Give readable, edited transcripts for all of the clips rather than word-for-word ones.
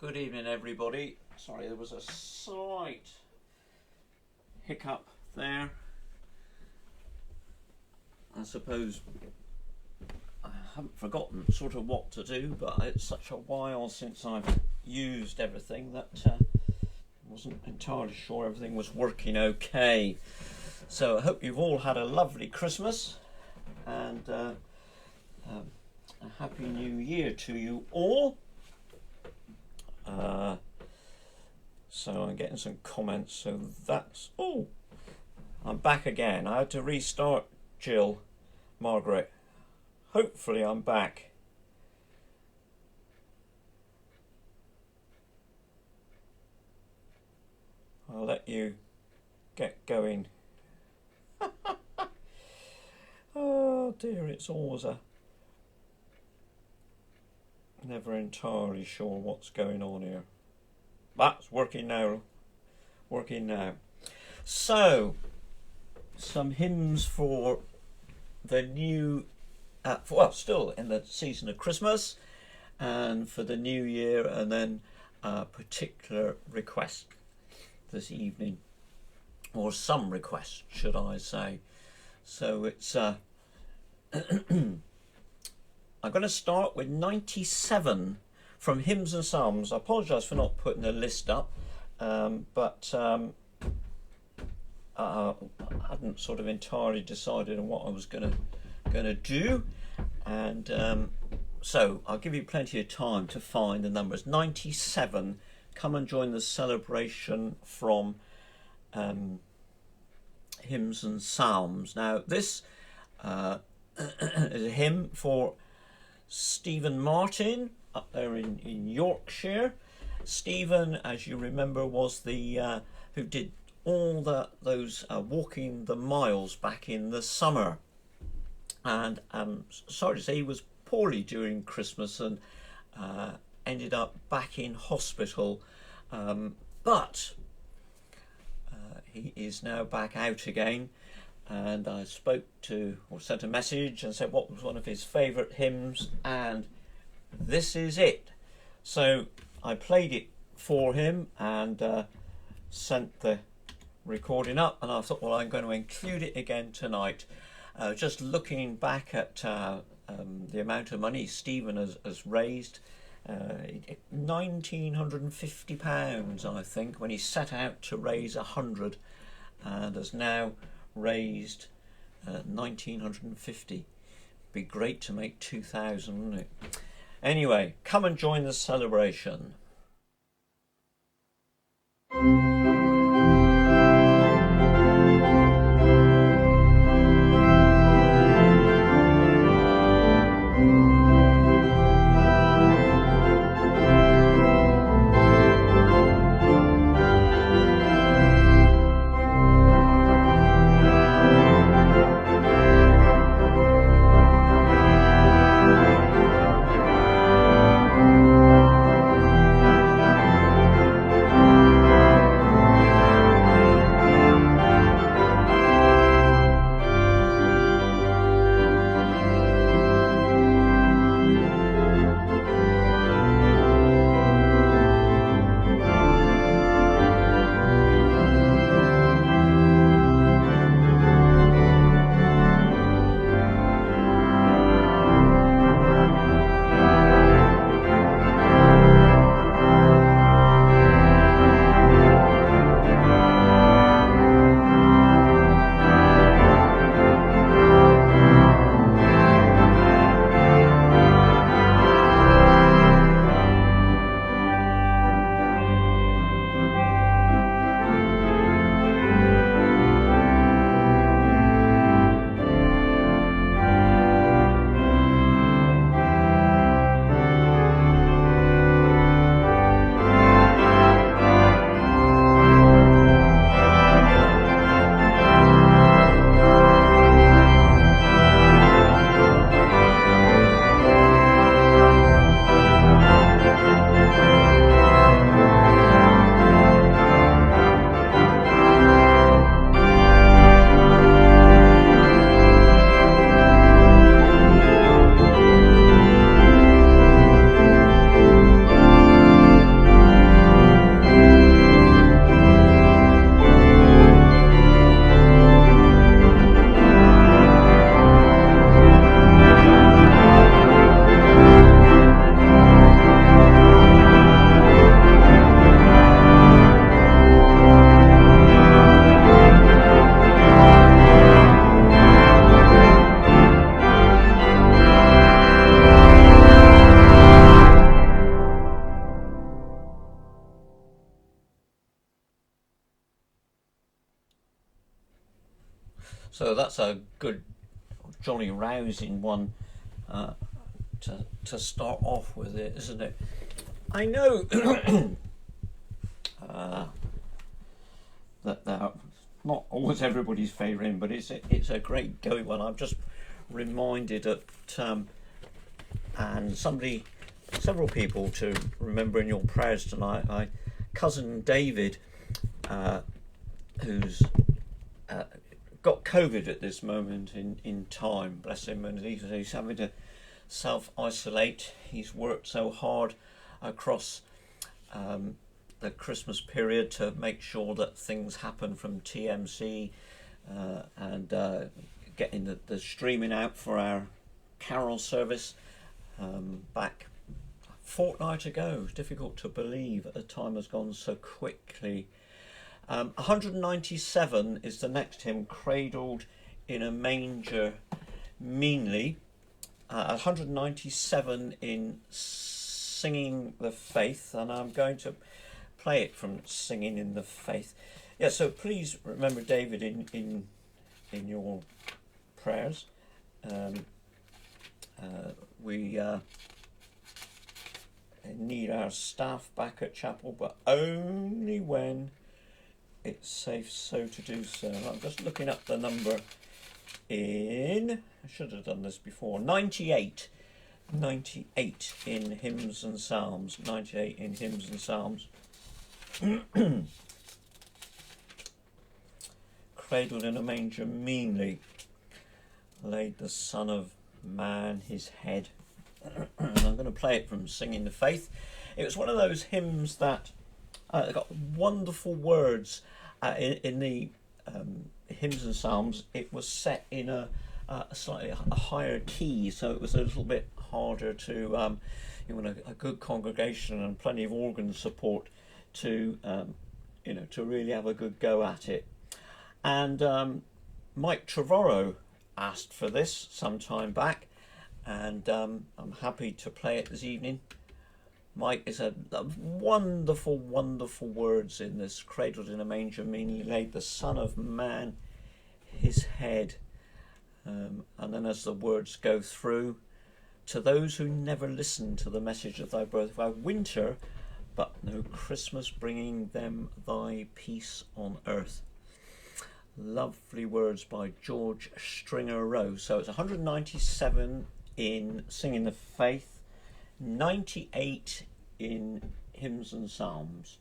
Good evening, everybody. Sorry, there was a slight hiccup there. I suppose I haven't forgotten sort of what to do, but it's such a while since I've used everything that I wasn't entirely sure everything was working okay. So I hope you've all had a lovely Christmas and a happy new year to you all. So I'm getting some comments, so that's... Oh, I'm back again. I had to restart, Jill, Margaret. Hopefully I'm back. I'll let you get going. Oh dear, it's always a... Never entirely sure what's going on here. That's working now. Working now. So, some hymns for the new... well, still in the season of Christmas. And for the new year. And then a particular request this evening. Or some request, should I say. So it's... I'm going to start with 97 from Hymns and Psalms. I apologise for not putting a list up, but I hadn't sort of entirely decided on what I was going to do, and so I'll give you plenty of time to find the numbers. 97. Come and join the celebration from Hymns and Psalms. Now this is a hymn for Stephen Martin up there in Yorkshire. Stephen, as you remember, was the who did all those walking the miles back in the summer, and sorry to say he was poorly during Christmas and ended up back in hospital, but he is now back out again. And I spoke to, or sent a message and said what was one of his favourite hymns, and this is it. So I played it for him and sent the recording up, and I thought, well, I'm going to include it again tonight. Just looking back at the amount of money Stephen has raised, £1,950, I think, when he set out to raise 100, and has now raised 1,950. Be great to make 2,000, wouldn't it? Anyway, come and join the celebration. So that's a good, jolly rousing one to start off with, it, isn't it? I know that they're not always everybody's favourite, but it's a great going one. I'm just reminded that, and several people to remember in your prayers tonight. My cousin David, who's got COVID at this moment in time, bless him, and he's having to self-isolate. He's worked so hard across the Christmas period to make sure that things happen from TMC and getting the streaming out for our carol service back a fortnight ago. It's difficult to believe that the time has gone so quickly. 197 is the next hymn, Cradled in a Manger Meanly. 197 in Singing the Faith, and I'm going to play it from Singing in the Faith. Yeah, so please remember David in your prayers. We need our staff back at chapel, but only when it's safe so to do so. I'm just looking up the number I should have done this before, 98 in Hymns and Psalms, 98 in Hymns and Psalms. Cradled in a manger meanly, laid the Son of Man his head. And I'm going to play it from Singing the Faith. It was one of those hymns that got wonderful words. In the Hymns and Psalms, it was set in a slightly higher key, so it was a little bit harder to, a good congregation and plenty of organ support to, to really have a good go at it. And Mike Trevorrow asked for this some time back, and I'm happy to play it this evening. Mike is a wonderful, wonderful words in this. Cradled in a manger meanly laid the Son of Man his head. And then as the words go through, to those who never listen to the message of thy birth, thy winter, but no Christmas, bringing them thy peace on earth. Lovely words by George Stringer Rose. So it's 197 in Singing the Faith, 98 in Hymns and Psalms.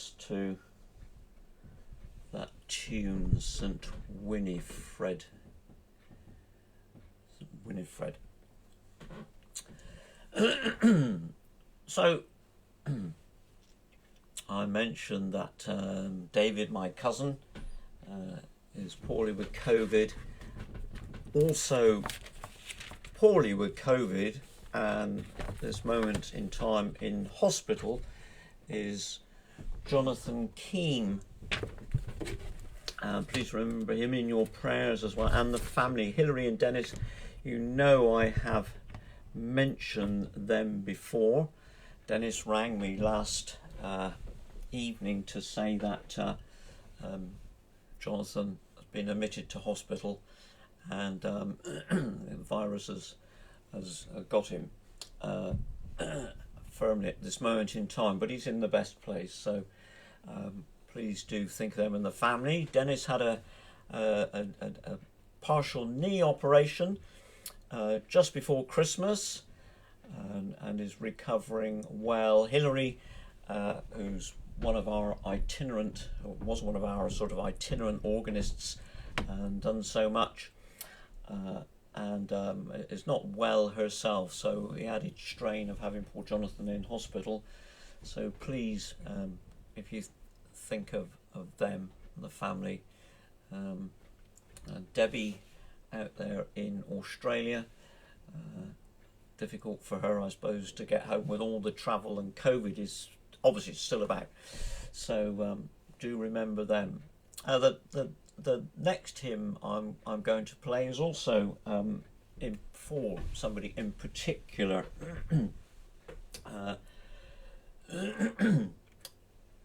dance to that tune, St. Winifred. St. Winifred. So, I mentioned that David, my cousin, is poorly with COVID. Also poorly with COVID, and this moment in time in hospital, is Jonathan Keane. Please remember him in your prayers as well, and the family. Hilary and Dennis, you know I have mentioned them before. Dennis rang me last evening to say that Jonathan has been admitted to hospital, and the virus has got him firmly at this moment in time, but he's in the best place, so please do think of them and the family. Dennis had a partial knee operation just before Christmas, and is recovering well. Hilary, who's one of our itinerant, or was one of our sort of itinerant organists, and done so much, and is not well herself, so the added strain of having poor Jonathan in hospital. So please, if you think of them and the family, and Debbie out there in Australia, difficult for her, I suppose, to get home with all the travel, and COVID is obviously still about, so do remember them. The next hymn I'm going to play is also for somebody in particular.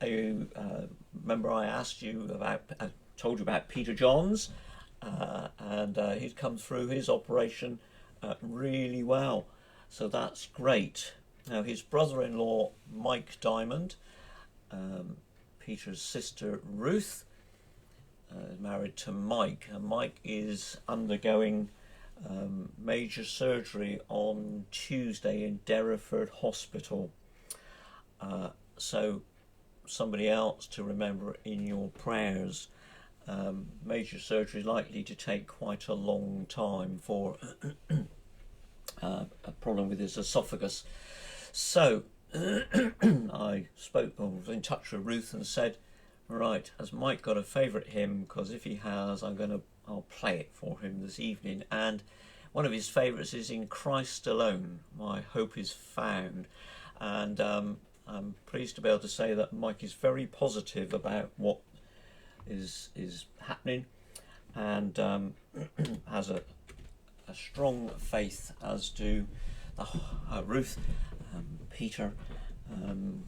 Remember I asked you about, I told you about Peter Johns, and he's come through his operation really well, so that's great. Now his brother-in-law Mike Diamond, Peter's sister Ruth, married to Mike, and Mike is undergoing major surgery on Tuesday in Derriford Hospital. So somebody else to remember in your prayers. Major surgery likely to take quite a long time for a problem with his esophagus. So I was in touch with Ruth and said, right, has Mike got a favourite hymn? Because if he has, I'll play it for him this evening. And one of his favourites is In Christ Alone, My Hope is Found. And I'm pleased to be able to say that Mike is very positive about what is happening, and has a strong faith, as do Ruth, Peter.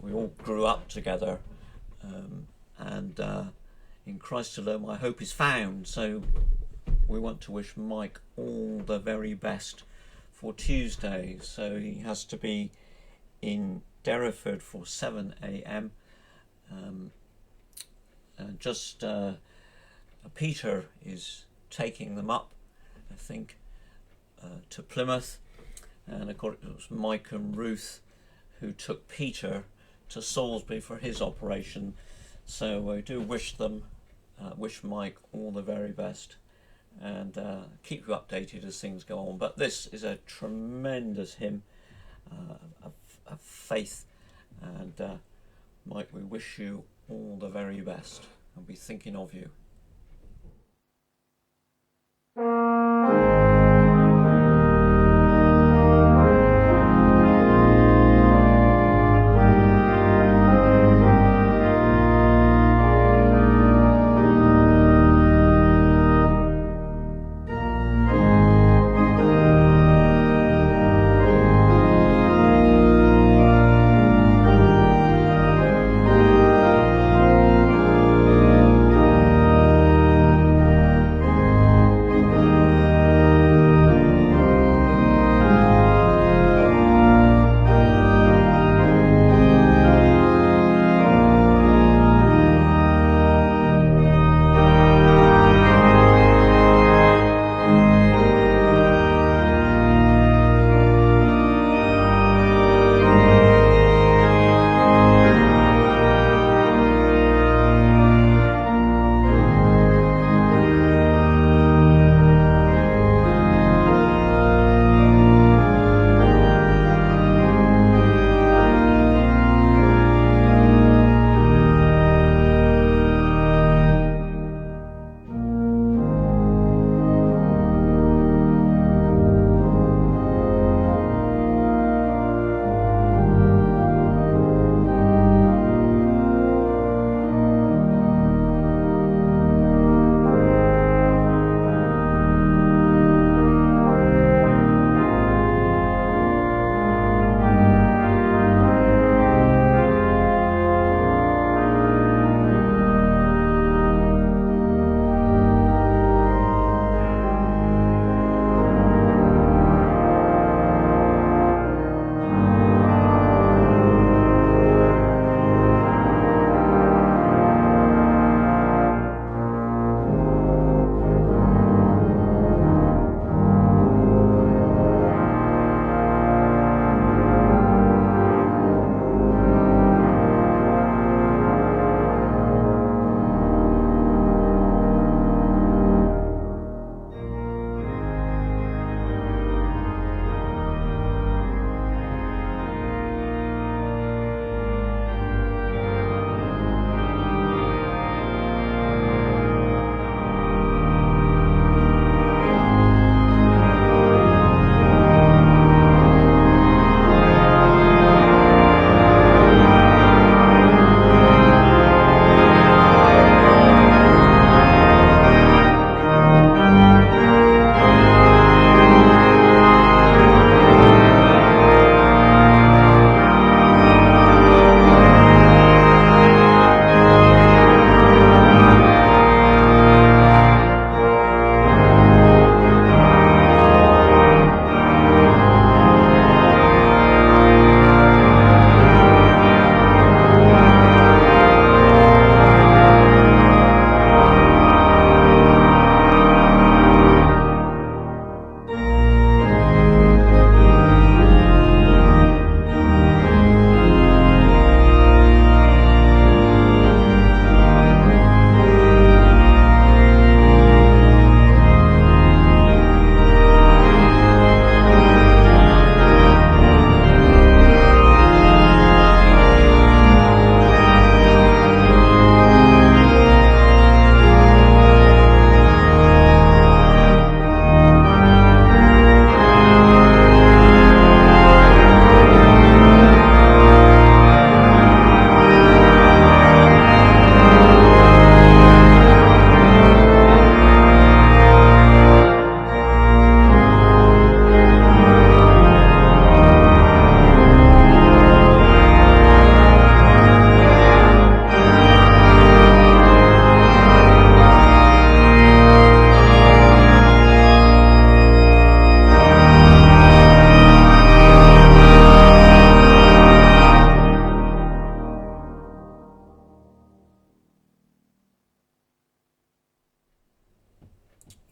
We all grew up together, and in Christ alone my hope is found. So we want to wish Mike all the very best for Tuesday. So he has to be in Derriford for 7 a.m. Peter is taking them up, I think, to Plymouth, and of course it was Mike and Ruth who took Peter to Salisbury for his operation. So I do wish Mike all the very best, and keep you updated as things go on. But this is a tremendous hymn of faith, and Mike, we wish you all the very best, and be thinking of you.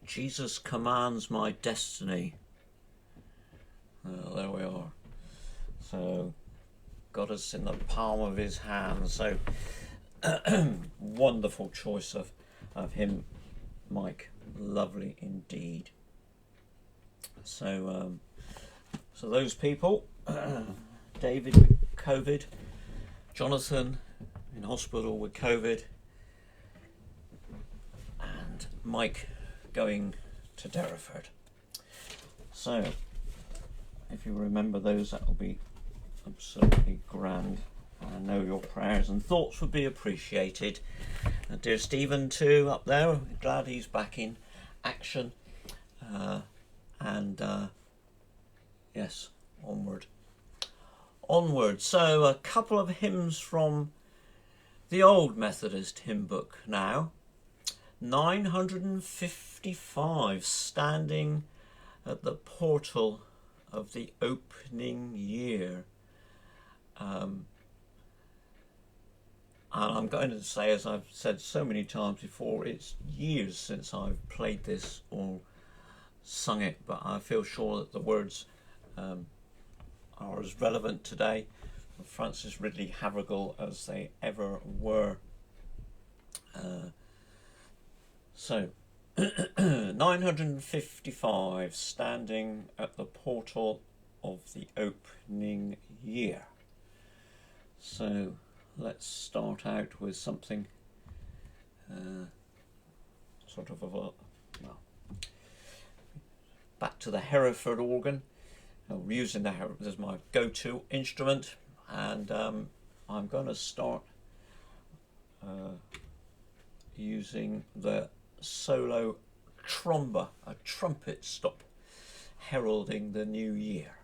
Jesus commands my destiny. There we are. So, got us in the palm of his hand. So, wonderful choice of him, Mike. Lovely indeed. So, so those people, David with COVID, Jonathan in hospital with COVID, and Mike going to Derriford. So, if you remember those, that will be absolutely grand. I know your prayers and thoughts would be appreciated. And dear Stephen too, up there, glad he's back in action. Yes, onward. So a couple of hymns from the old Methodist hymn book now. 955, Standing at the Portal of the Opening Year. And I'm going to say, as I've said so many times before, it's years since I've played this or sung it, but I feel sure that the words are as relevant today for Francis Ridley Havergal as they ever were. So 955, Standing at the Portal of the Opening Year. So let's start out with something sort of back to the Hereford organ. I'm using the Hereford as my go-to instrument, and I'm going to start using the solo tromba, a trumpet stop, heralding the new year.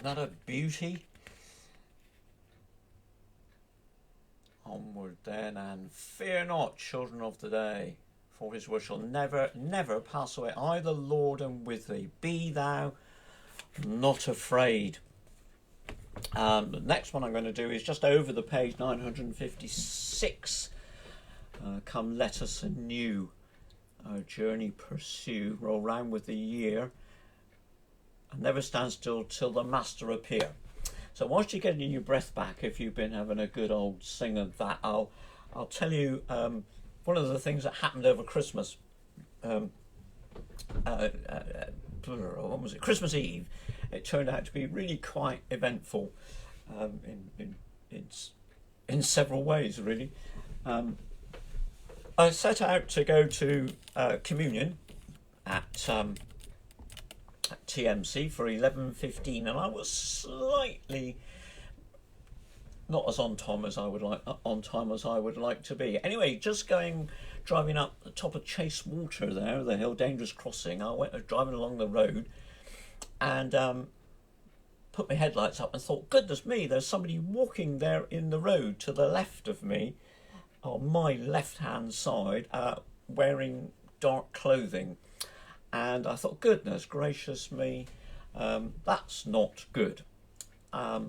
Isn't that a beauty? Onward then, and fear not, children of the day, for his word shall never, never pass away. I, the Lord, am with thee. Be thou not afraid. The next one I'm going to do is just over the page, 956. Come, let us anew our journey pursue, roll round with the year, and never stand still till the Master appear. So whilst you're getting your breath back, if you've been having a good old sing of that, I'll tell you one of the things that happened over Christmas. What was it? Christmas Eve. It turned out to be really quite eventful in several ways, really. I set out to go to communion at TMC for 11:15, and I was slightly not as on time as I would like to be. Anyway, just driving up the top of Chase Water there, the hill, dangerous crossing. I went driving along the road and put my headlights up and thought, goodness me, there's somebody walking there in the road to the left of me, on my left-hand side, wearing dark clothing. And I thought, goodness gracious me, that's not good.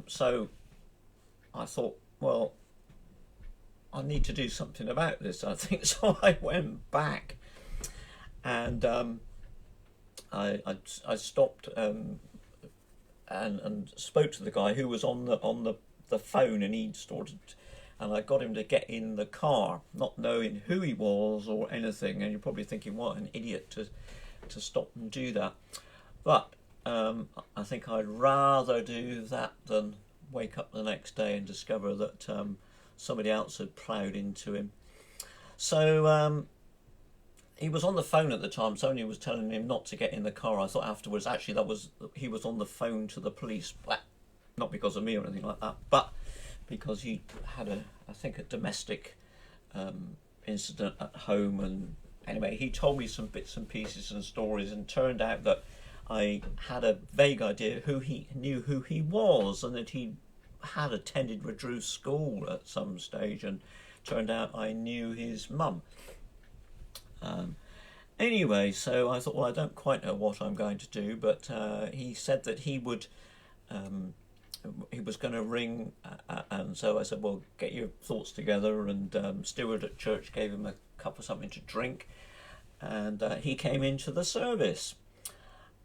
So I thought, well, I need to do something about this, I think. So I went back and I stopped and spoke to the guy who was on the phone, and he'd started, and I got him to get in the car, not knowing who he was or anything. And you're probably thinking, what an idiot to stop and do that. But I think I'd rather do that than wake up the next day and discover that somebody else had ploughed into him. So he was on the phone at the time. Sonia was telling him not to get in the car. I thought afterwards, actually, he was on the phone to the police. But not because of me or anything like that, but because he had I think a domestic incident at home. And anyway, he told me some bits and pieces and stories, and turned out that I had a vague idea who he was, and that he had attended Redruth School at some stage, and turned out I knew his mum. Anyway, so I thought, well, I don't quite know what I'm going to do, but he said that he was going to ring, and so I said, well, get your thoughts together. And steward at church gave him a cup of something to drink, and he came into the service.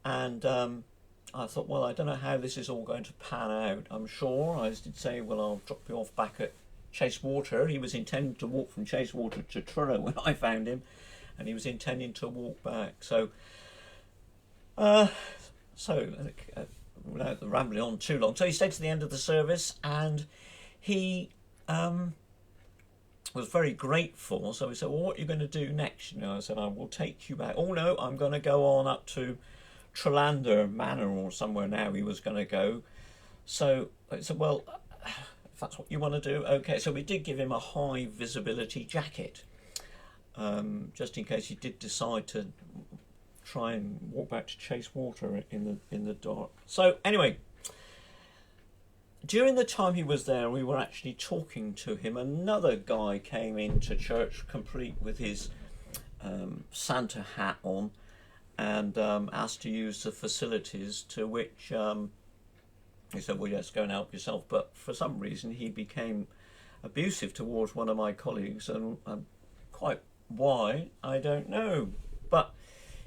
And I thought, well, I don't know how this is all going to pan out. I'm sure I did say, well, I'll drop you off back at Chase Water. He was intending to walk from Chase Water to Truro when I found him, and he was intending to walk back. So without rambling on too long, so he stayed to the end of the service, and he was very grateful. So he said, well, what are you going to do next? I said, I will take you back. Oh no, I'm going to go on up to Trelander Manor or somewhere. Now he was going to go. So I said, well, if that's what you want to do, okay. So we did give him a high visibility jacket, just in case he did decide to try and walk back to Chase Water in the dark. So anyway, during the time he was there, we were actually talking to him. Another guy came into church, complete with his Santa hat on, and asked to use the facilities, to which he said, well, yes, go and help yourself. But for some reason he became abusive towards one of my colleagues, and quite why, I don't know, but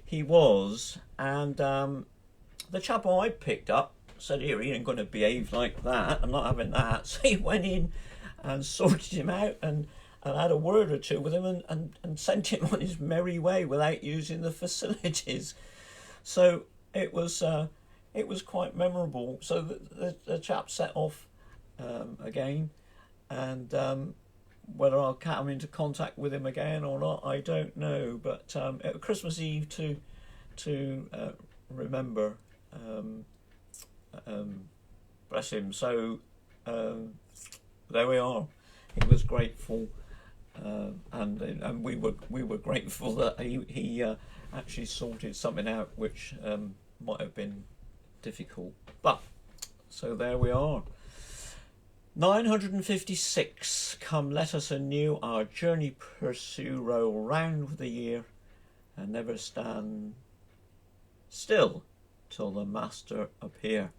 he was. And the chap I picked up said, here, he ain't going to behave like that, I'm not having that. So he went in and sorted him out, and had a word or two with him, and sent him on his merry way without using the facilities. So it was quite memorable. So the chap set off again, and whether I'll come into contact with him again or not, I don't know. But Christmas Eve to remember, bless him. So there we are. He was grateful, and we were grateful that he actually sorted something out which might have been difficult. But So there we are. 956. Come, let us anew our journey pursue, roll round the year, and never stand still till the Master appear.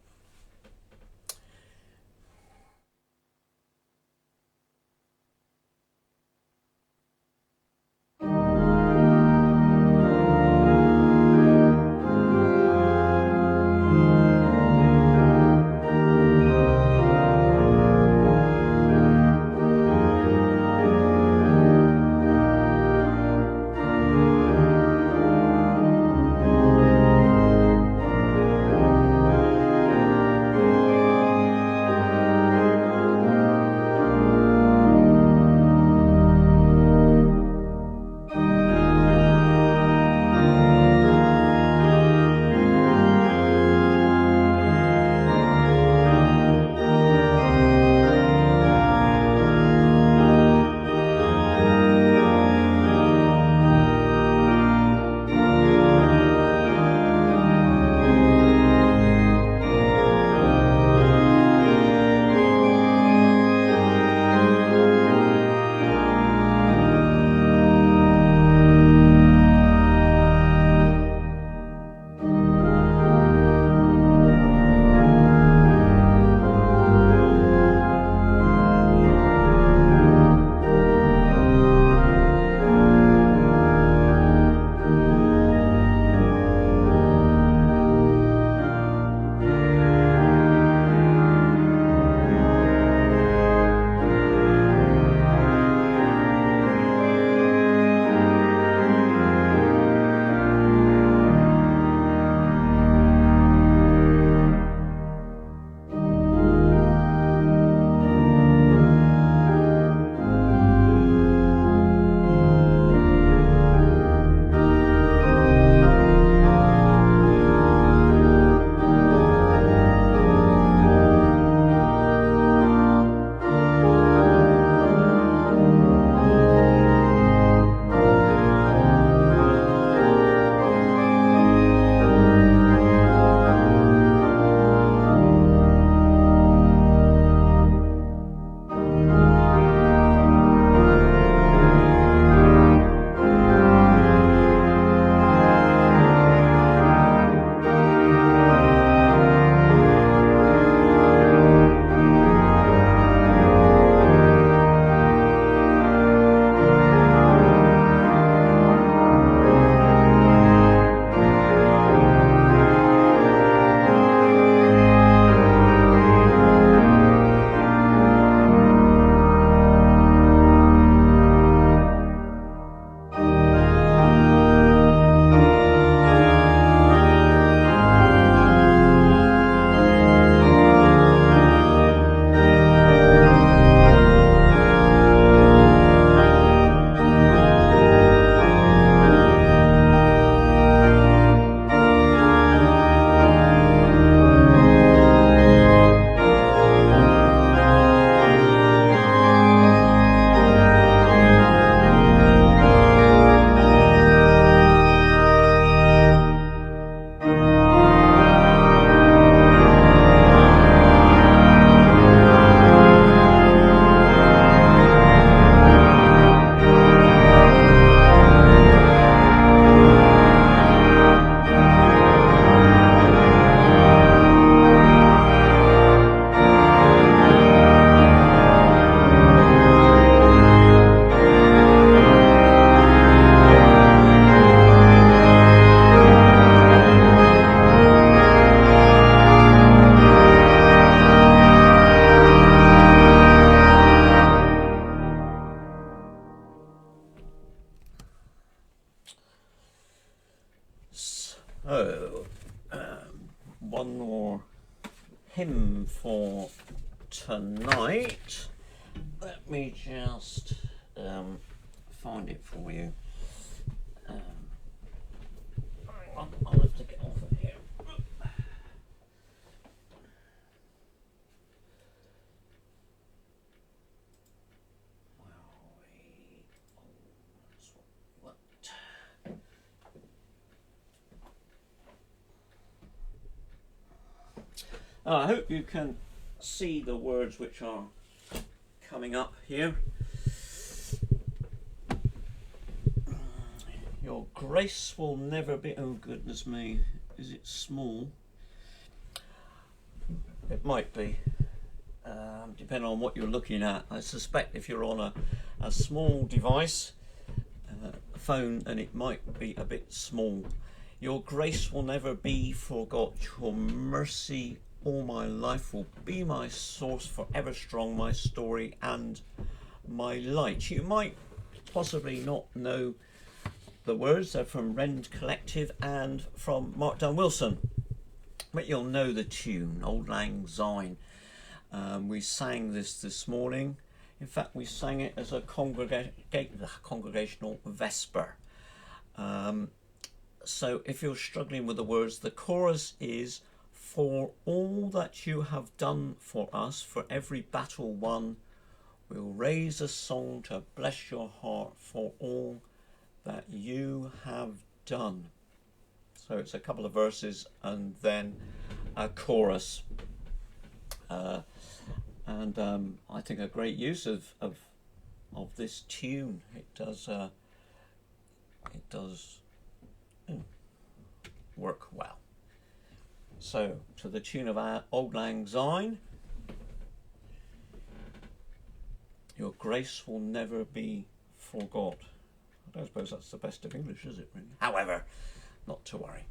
So, one more hymn for tonight. Let me just find it for you. I'll have to get off of here. I hope you can see the words which are coming up here. Your grace will never be... Oh, goodness me. Is it small? It might be. Depending on what you're looking at. I suspect if you're on a small device, a phone, then it might be a bit small. Your grace will never be forgot. Your mercy all my life will be my source, forever strong, my story and my light. You might possibly not know the words. They're from Rend Collective and from Mark Dunn Wilson, but you'll know the tune, Auld Lang Syne. We sang this morning. In fact, we sang it as a congregational vesper. So if you're struggling with the words, the chorus is, for all that you have done for us, for every battle won, we'll raise a song to bless your heart for all that you have done. So it's a couple of verses and then a chorus. And I think a great use of this tune. It does work well. So to the tune of our Auld Lang Syne, your grace will never be forgot. I don't suppose that's the best of English, is it, really? However, not to worry.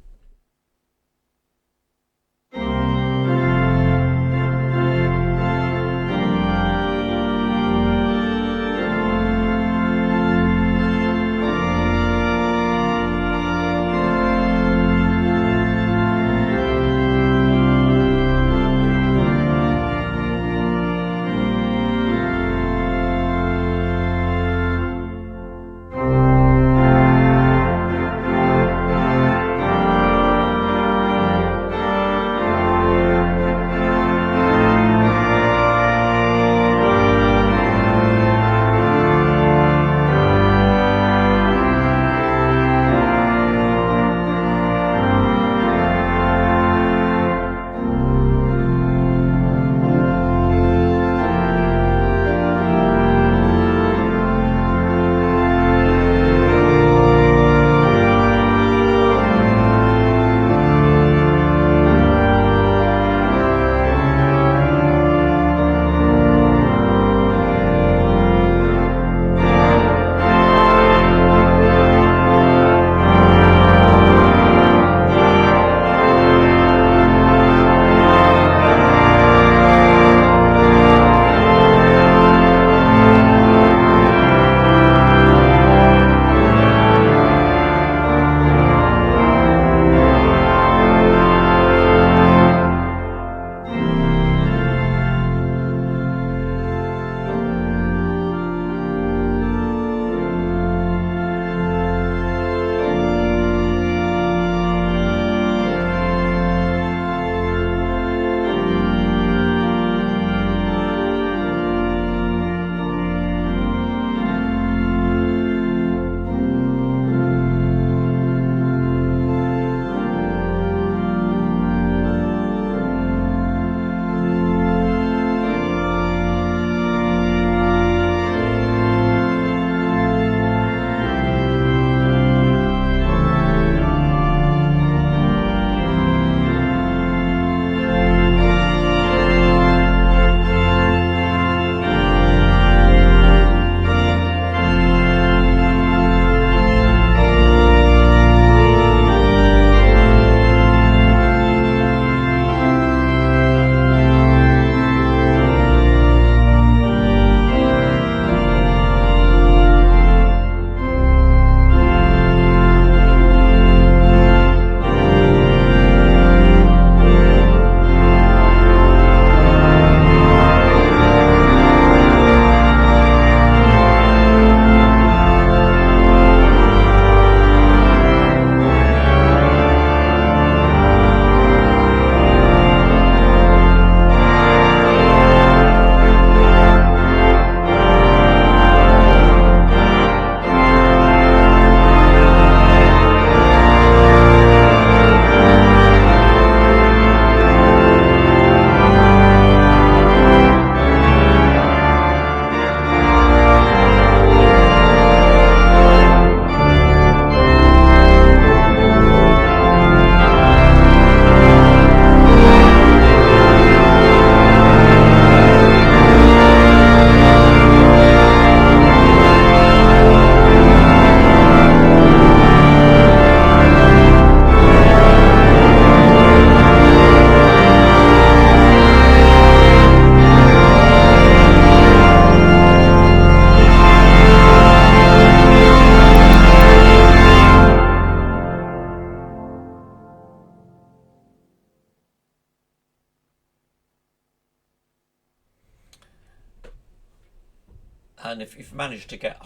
and if you've managed to get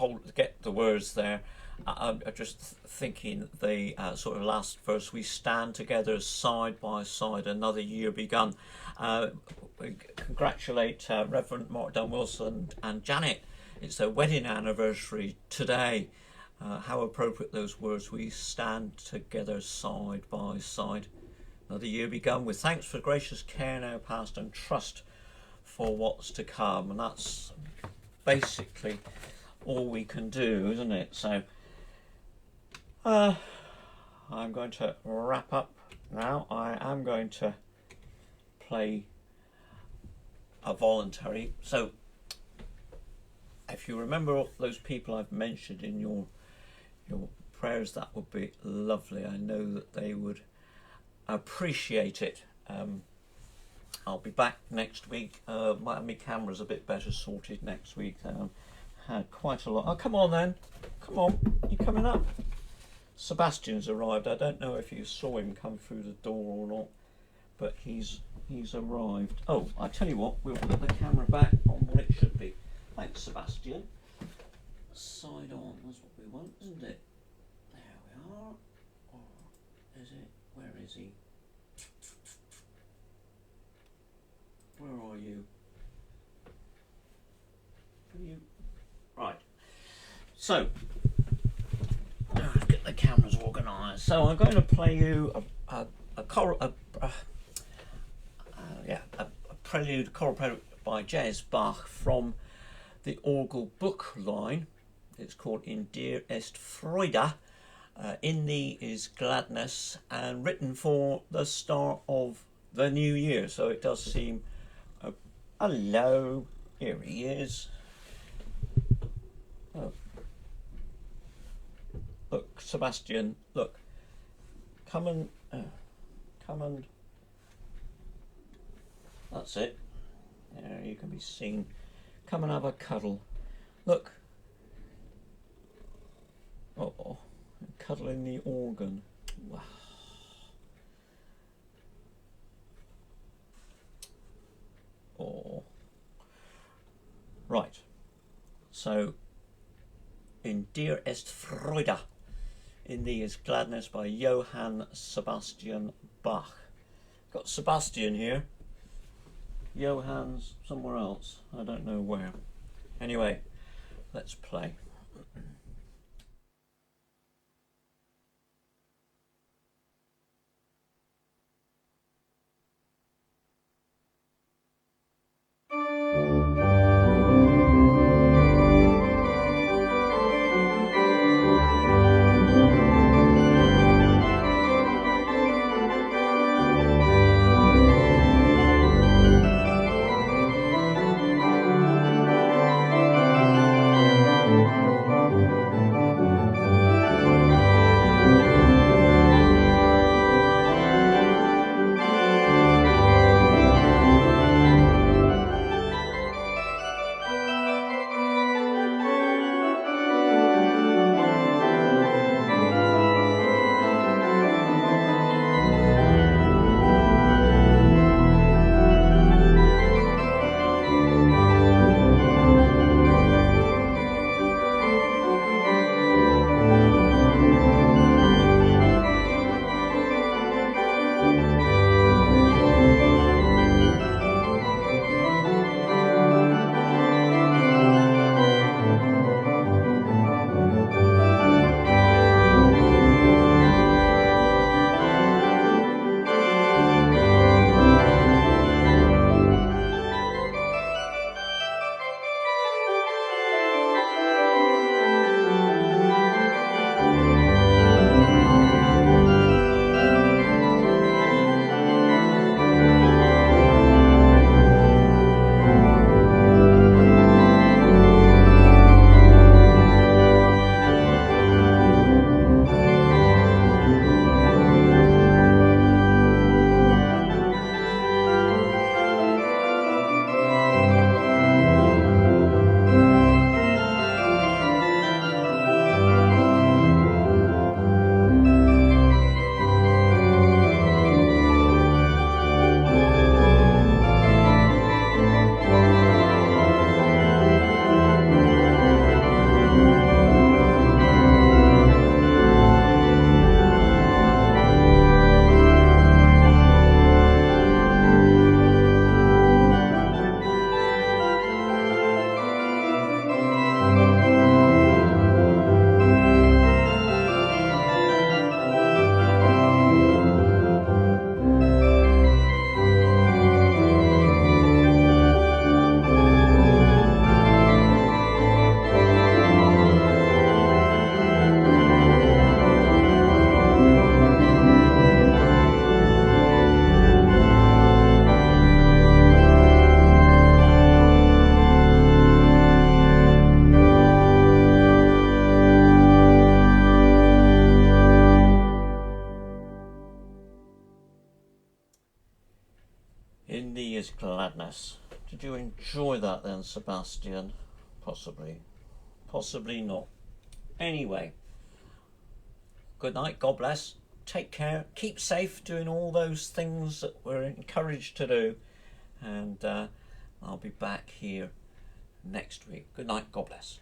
the words there, I'm just thinking the sort of last verse, we stand together side by side, another year begun. We congratulate Reverend Mark Dunn Wilson and Janet. It's their wedding anniversary today. How appropriate those words, we stand together side by side. Another year begun with thanks for gracious care now past and trust for what's to come. And that's basically all we can do, isn't it? So I'm going to wrap up now. I am going to play a voluntary. So if you remember those people I've mentioned in your prayers, that would be lovely. I know that they would appreciate it. I'll be back next week. My camera's a bit better sorted next week. Had quite a lot. Oh, come on then. Come on. You coming up? Sebastian's arrived. I don't know if you saw him come through the door or not, but he's arrived. Oh, I tell you what, we'll put the camera back on what it should be. Thanks, Sebastian. Side on, that's what we want, isn't it? There we are. Or is it? Where is he? Where are you? Right. So, get the cameras organised. So I'm going to play you a prelude, choral prelude by J.S. Bach from the Orgel book line. It's called In dir est Freude. In thee is gladness, and written for the start of the new year. So it does seem. Hello, here he is. Oh. Look, Sebastian, look. Come and. That's it. There you can be seen. Come and have a cuddle. Look. Oh, cuddling the organ. Wow. Oh. Right. So, In dir est Freude. In thee is gladness by Johann Sebastian Bach. Got Sebastian here. Johann's somewhere else. I don't know where. Anyway, let's play. In thee is gladness. Did you enjoy that then, Sebastian? Possibly. Possibly not. Anyway, good night, God bless, take care, keep safe, doing all those things that we're encouraged to do, and I'll be back here next week. Good night, God bless.